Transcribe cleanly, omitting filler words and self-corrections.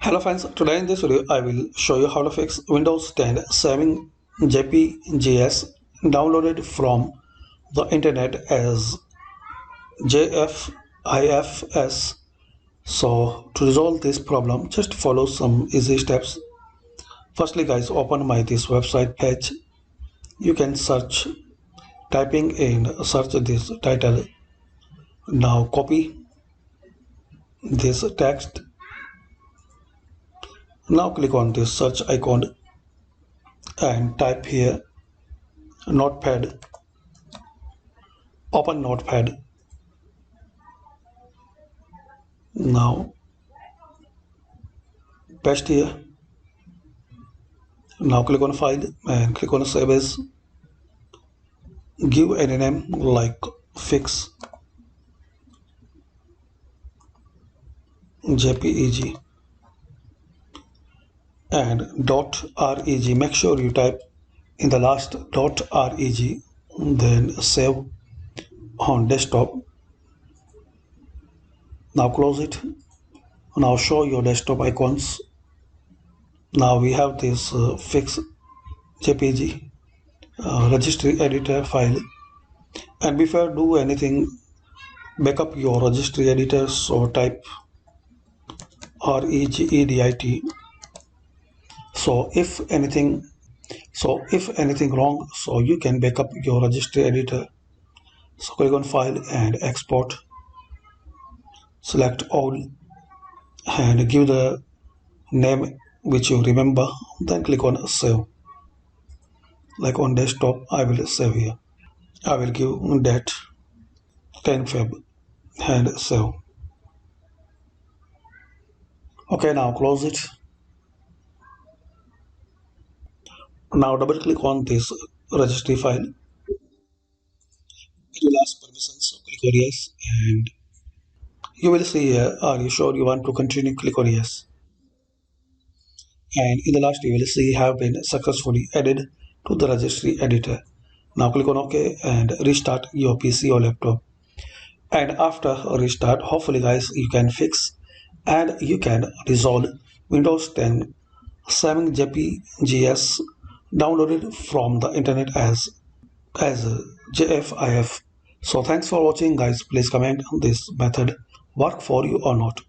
Hello friends, today in this video I will show you how to fix Windows 10 saving JPGs downloaded from the internet as JFIFs. So to resolve this problem, just follow some easy steps. Firstly guys, open this website page. You can search, typing in search this title. Now copy this text. Now click on this search icon and type here Notepad. Open Notepad. Now paste here. Now click on file and click on save as. Give any name like fix JPEG and .reg. Make sure you type in the last .reg, then save on desktop. Now close it. Now show your desktop icons. Now we have this fix JPG registry editor file, and before do anything, backup your registry editor. So type regedit. So if anything wrong, so you can backup your registry editor. So click on file and export. Select all and give the name which you remember. Then click on save. Like on desktop, I will save here. I will give date 10 Feb and save. Okay, now close it. Now double click on this registry file. It will ask permission, so click on yes, and you will see here, are you sure you want to continue? Click on yes. And in the last you will see have been successfully added to the registry editor. Now click on OK and restart your PC or laptop. And after a restart, hopefully guys, you can fix and you can resolve Windows 10 saving JPGs downloaded from the internet as JFIF. So thanks for watching guys. Please comment on this method work for you or not.